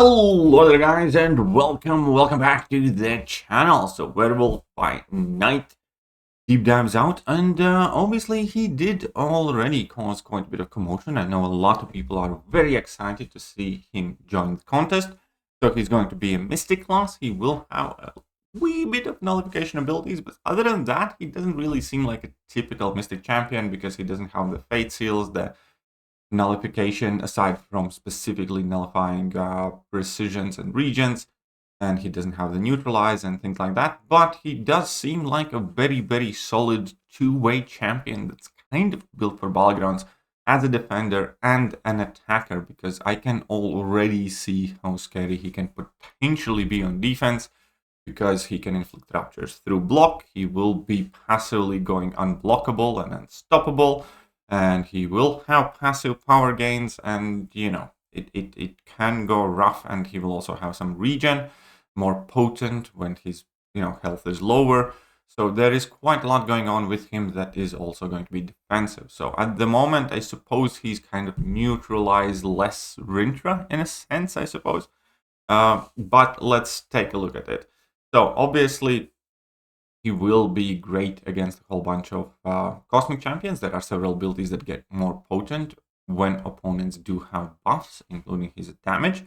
Hello there guys and welcome back to the channel. So Werewolf by Night deep dives out, and obviously he did already cause quite a bit of commotion. I know a lot of people are very excited to see him join the contest. So he's going to be a Mystic class. He will have a wee bit of nullification abilities, but other than that he doesn't really seem like a typical Mystic champion because he doesn't have the Fate Seals, the nullification aside from specifically nullifying precisions and regions, and he doesn't have the neutralize and things like that. But he does seem like a very solid two-way champion that's kind of built for battlegrounds as a defender and an attacker, because I can already see how scary he can potentially be on defense, because he can inflict ruptures through block. He will be passively going unblockable and unstoppable, and he will have passive power gains, and you know, it can go rough. And he will also have some regen, more potent when his health is lower. So there is quite a lot going on with him that is also going to be defensive. So at the moment, I suppose he's kind of neutralized less Rintrah in a sense, I suppose. But let's take a look at it. So obviously he will be great against a whole bunch of cosmic champions. There are several abilities that get more potent when opponents do have buffs, including his damage.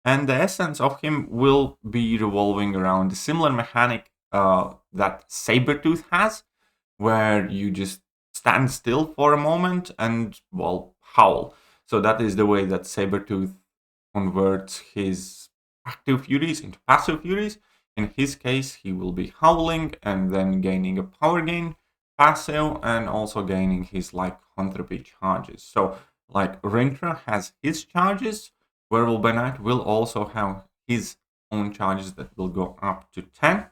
And the essence of him will be revolving around a similar mechanic that Sabertooth has, where you just stand still for a moment and, well, howl. So that is the way that Sabertooth converts his active furies into passive furies. In his case, he will be howling and then gaining a power gain passive, and also gaining his lycanthropy charges. So like Rintrah has his charges, Werewolf by Night will also have his own charges that will go up to 10.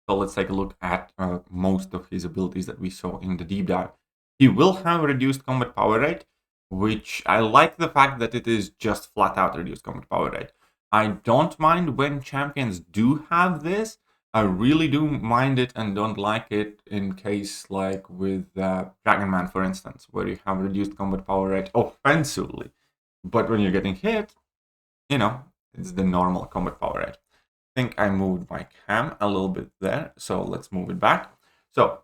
So let's take a look at most of his abilities that we saw in the deep dive. He will have reduced combat power rate, which I like the fact that it is just flat out reduced combat power rate. I don't mind when champions do have this. I really do mind it and don't like it in case like with Dragon Man, for instance, where you have reduced combat power rate offensively. But when you're getting hit, it's the normal combat power rate. I think I moved my cam a little bit there, so let's move it back. So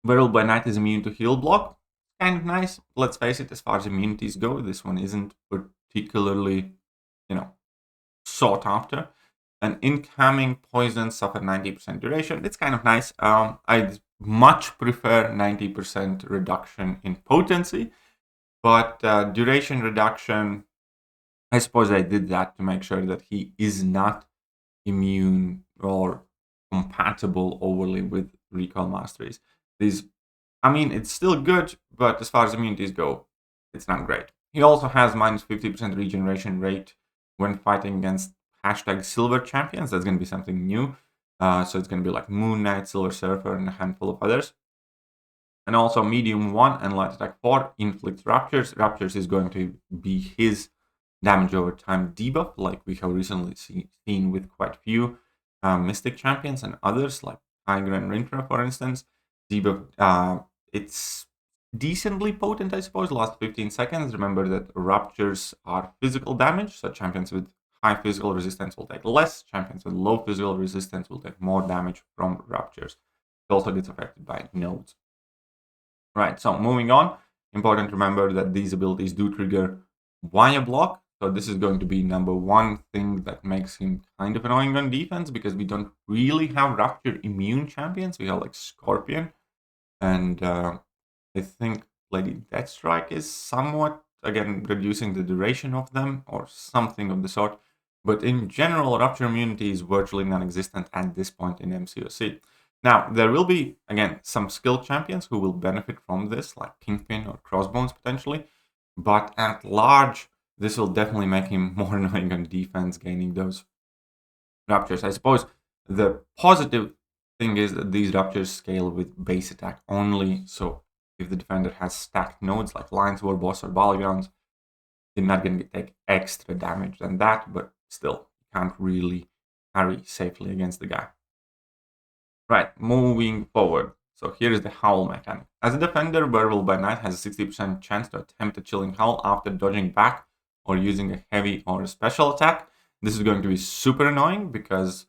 Werewolf by Night is immune to heal block. Kind of nice. Let's face it, as far as immunities go, this one isn't particularly, sought after. An incoming poison suffer 90% duration. It's kind of nice. I'd much prefer 90% reduction in potency, but duration reduction, I suppose I did that to make sure that he is not immune or compatible overly with recall masteries. It's still good, but as far as immunities go, it's not great. He also has minus 50% regeneration rate when fighting against #silver champions. That's going to be something new. So it's going to be like Moon Knight, Silver Surfer, and a handful of others. And also medium 1 and light attack 4 inflicts ruptures. Ruptures is going to be his damage over time debuff, like we have recently seen with quite a few Mystic champions and others, like Tiger and Rintrah, for instance. Debuff, it's decently potent, I suppose, last 15 seconds. Remember that ruptures are physical damage, so champions with high physical resistance will take less. Champions with low physical resistance will take more damage from ruptures. It also gets affected by nodes. Right, so moving on, important to remember that these abilities do trigger via block. So this is going to be number one thing that makes him kind of annoying on defense, because we don't really have rupture immune champions. We have like Scorpion, and I think Lady Deathstrike is somewhat, again, reducing the duration of them or something of the sort. But in general, rupture immunity is virtually non-existent at this point in MCOC. Now, there will be, again, some skilled champions who will benefit from this, like Kingpin or Crossbones potentially. But at large, this will definitely make him more annoying on defense, gaining those ruptures. I suppose the positive thing is that these ruptures scale with base attack only. So if the defender has stacked nodes like Lions, War Boss, or Battlegrounds, they're not going to take extra damage than that, but still, you can't really carry safely against the guy. Right, moving forward. So here is the howl mechanic. As a defender, Werewolf by Night has a 60% chance to attempt a chilling howl after dodging back or using a heavy or a special attack. This is going to be super annoying because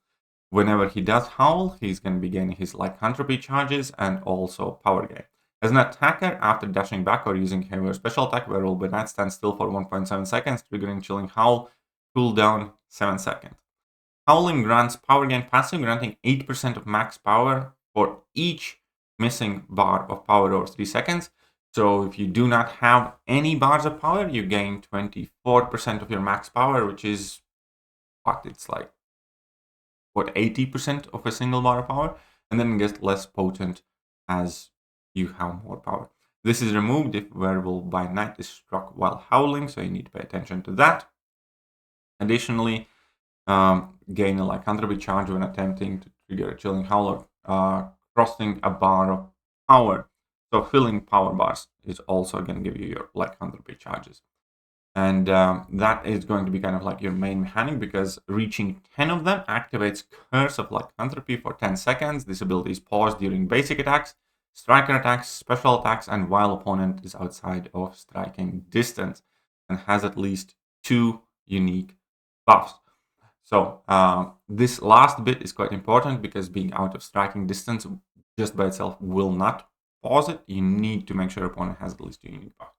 whenever he does howl, he's going to be gaining his lycanthropy charges and also power gain. As an attacker, after dashing back or using heavy or special attack, Werewolf by Night stands still for 1.7 seconds, triggering Chilling Howl, cooldown 7 seconds. Howling grants power gain passive, granting 8% of max power for each missing bar of power over 3 seconds. So if you do not have any bars of power, you gain 24% of your max power, which is what? It's like, what, 80% of a single bar of power? And then it gets less potent as you have more power. This is removed if Werewolf by Night is struck while howling, so you need to pay attention to that. Additionally, gain a lycanthropy charge when attempting to trigger a Chilling Howl or crossing a bar of power. So filling power bars is also going to give you your lycanthropy charges. And that is going to be kind of like your main mechanic, because reaching 10 of them activates Curse of Lycanthropy for 10 seconds. This ability is paused during basic attacks, striker attacks, special attacks, and while opponent is outside of striking distance, and has at least 2 unique buffs. So this last bit is quite important, because being out of striking distance just by itself will not pause it. You need to make sure opponent has at least 2 unique buffs.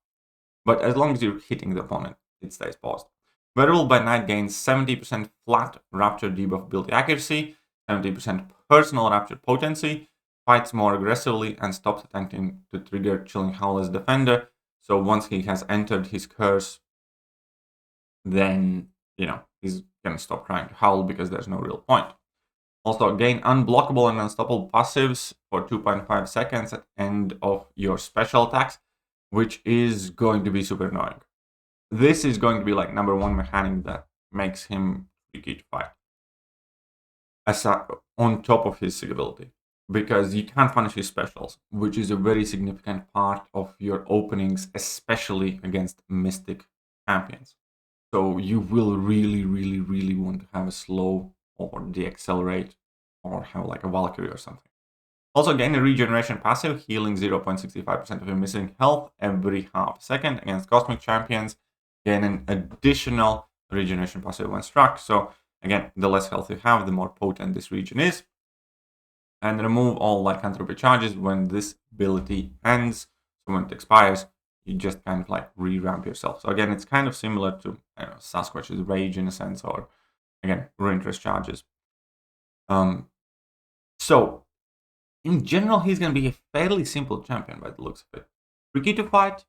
But as long as you're hitting the opponent, it stays paused. Werewolf by Night gains 70% flat Rupture debuff ability accuracy, 70% personal Rupture potency, fights more aggressively, and stops attempting to trigger Chilling Howl as defender. So once he has entered his curse, then, he's going to stop trying to howl because there's no real point. Also, gain unblockable and unstoppable passives for 2.5 seconds at end of your special attacks, which is going to be super annoying. This is going to be like number 1 mechanic that makes him tricky to fight, on top of his sig ability, because you can't punish his specials, which is a very significant part of your openings, especially against Mystic champions. So you will really, really, really want to have a slow or deaccelerate, or have like a Valkyrie or something. Also gain a regeneration passive, healing 0.65% of your missing health every half second against Cosmic champions. Gain an additional regeneration passive when struck. So again, the less health you have, the more potent this regen is. And remove all lycanthropy charges when this ability ends. So when it expires, you just kind of like re-ramp yourself. So again, it's kind of similar to Sasquatch's Rage in a sense, or again, Rintrah charges. So in general, he's going to be a fairly simple champion by the looks of it. Tricky to fight.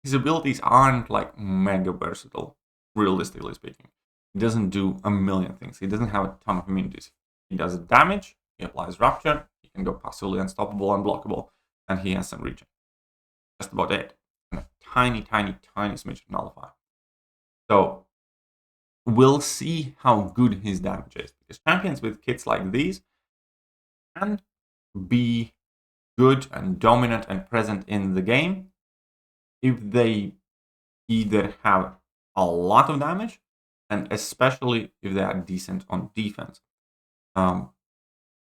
His abilities aren't like mega versatile, realistically speaking. He doesn't do a million things. He doesn't have a ton of immunities. He does damage, he applies Rupture, he can go passively unstoppable, unblockable, and he has some regen. Just about it. And a tiny, tiny, tiny smidge of nullify. So we'll see how good his damage is, because champions with kits like these can be good and dominant and present in the game if they either have a lot of damage, and especially if they are decent on defense.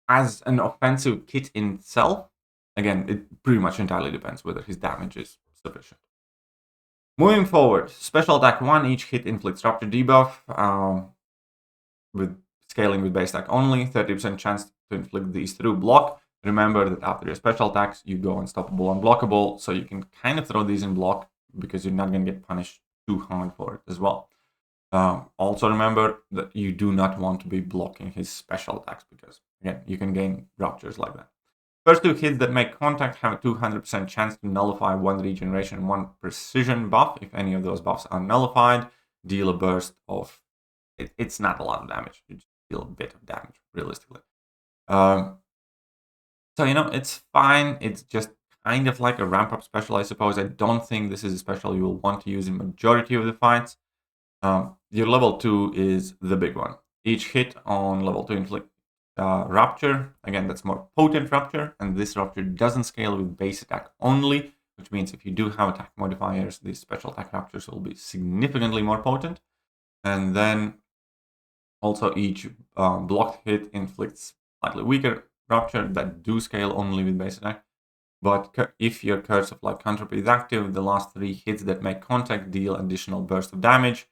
As an offensive kit in itself, again, it pretty much entirely depends whether his damage is sufficient. Moving forward, special attack 1, each hit inflicts Rupture debuff, with scaling with base attack only, 30% chance to inflict these through block. Remember that after your special attacks, you go unstoppable, unblockable, so you can kind of throw these in block because you're not going to get punished too hard for it as well. Also remember that you do not want to be blocking his special attacks, because, again, you can gain Ruptures like that. First 2 hits that make contact have a 200% chance to nullify 1 regeneration and 1 precision buff. If any of those buffs are nullified, deal a burst of... It's not a lot of damage. You just deal a bit of damage, realistically. So, it's fine. It's just kind of like a ramp-up special, I suppose. I don't think this is a special you will want to use in majority of the fights. Your level 2 is the big one. Each hit on level 2 inflict Rupture. Again, that's more potent Rupture, and this Rupture doesn't scale with base attack only, which means if you do have attack modifiers, these special attack Ruptures will be significantly more potent. And then also each blocked hit inflicts slightly weaker Rupture that do scale only with base attack, but if your Curse of Lycanthropy is active, the last 3 hits that make contact deal additional burst of damage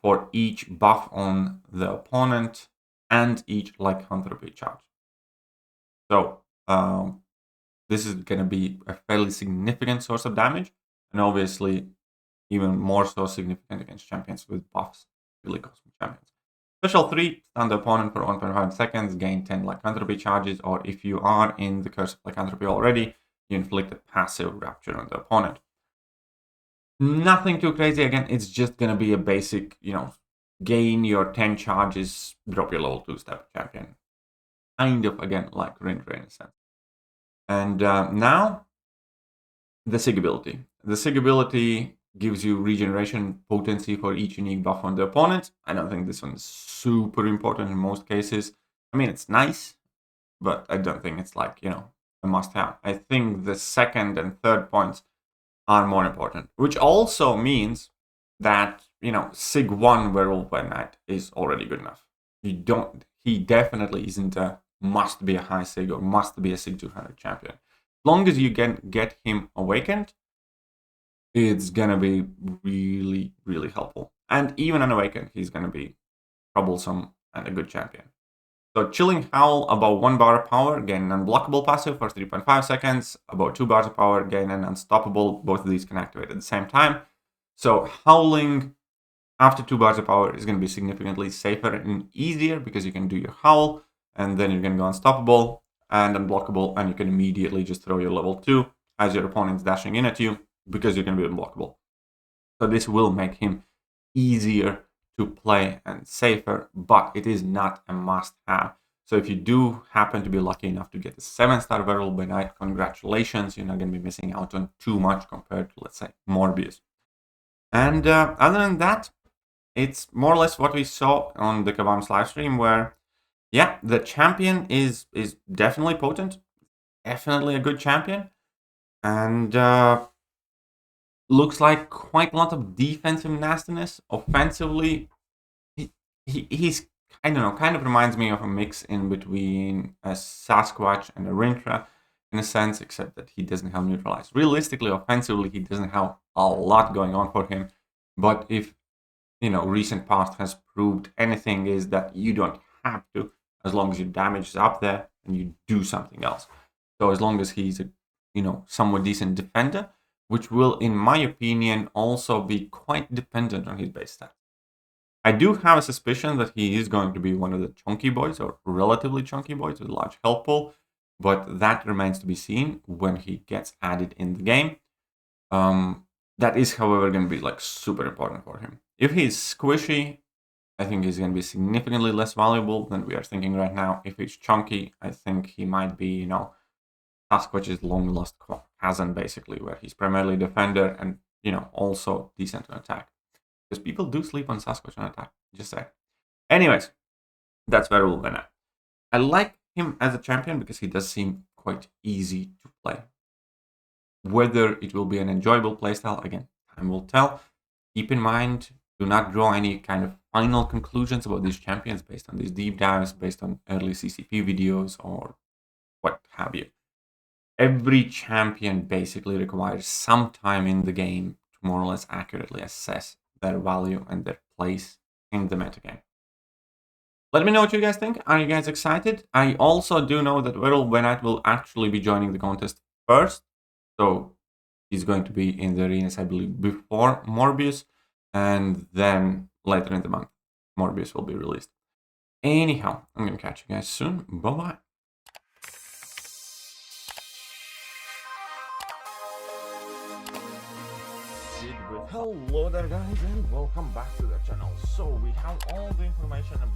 for each buff on the opponent and each Lycanthropy charge. So this is going to be a fairly significant source of damage, and obviously even more so significant against champions with buffs, really cosmic champions. Special 3, stun the opponent for 1.5 seconds, gain 10 Lycanthropy charges, or if you are in the Curse of Lycanthropy already, you inflict a passive Rupture on the opponent. Nothing too crazy. Again, it's just going to be a basic, gain your 10 charges, drop your level 2 step champion. Kind of, again, like Rintrah in a sense. And now, the Sig ability. The Sig ability gives you regeneration potency for each unique buff on the opponent. I don't think this one's super important in most cases. I mean, it's nice, but I don't think it's like, a must-have. I think the second and third points are more important, which also means that, Sig 1 Werewolf by Night is already good enough. He definitely isn't a must be a high Sig or must be a Sig 200 champion. As long as you can get him awakened, it's gonna be really, really helpful. And even unawakened, he's gonna be troublesome and a good champion. So Chilling Howl, about 1 bar of power, gain an unblockable passive for 3.5 seconds. About 2 bars of power, gain an unstoppable. Both of these can activate at the same time. So Howling after 2 bars of power is going to be significantly safer and easier because you can do your Howl, and then you're going to go unstoppable and unblockable, and you can immediately just throw your level 2 as your opponent's dashing in at you, because you're going to be unblockable. So this will make him easier to play and safer, but it is not a must-have. So if you do happen to be lucky enough to get a 7-star Werewolf by Night, congratulations, you're not going to be missing out on too much compared to, let's say, Morbius. And other than that, it's more or less what we saw on the Kabam's livestream, where, yeah, the champion is definitely potent, definitely a good champion, and looks like quite a lot of defensive nastiness. Offensively, he's, I don't know, kind of reminds me of a mix in between a Sasquatch and a Rintrah in a sense, except that he doesn't have neutralize. Realistically, offensively, he doesn't have a lot going on for him. But if, recent past has proved anything, is that you don't have to, as long as your damage is up there and you do something else. So as long as he's a, somewhat decent defender, which will, in my opinion, also be quite dependent on his base stats. I do have a suspicion that he is going to be one of the chunky boys, or relatively chunky boys with a large health pool, but that remains to be seen when he gets added in the game. That is, however, going to be super important for him. If he's squishy, I think he's going to be significantly less valuable than we are thinking right now. If he's chunky, I think he might be, Sasquatch's long lost cousin, basically, where he's primarily defender and, also decent on attack. Because people do sleep on Sasquatch on attack, just say. Anyways, that's Werewolf by Night. I like him as a champion because he does seem quite easy to play. Whether it will be an enjoyable playstyle, again, time will tell. Keep in mind, do not draw any kind of final conclusions about these champions based on these deep dives, based on early CCP videos, or what have you. Every champion basically requires some time in the game to more or less accurately assess their value and their place in the metagame. Let me know what you guys think. Are you guys excited? I also do know that Werewolf by Night will actually be joining the contest first. So he's going to be in the arenas, I believe, before Morbius. And then later in the month, Morbius will be released. Anyhow, I'm going to catch you guys soon. Bye-bye. Hello there, guys, and welcome back to the channel. So we have all the information about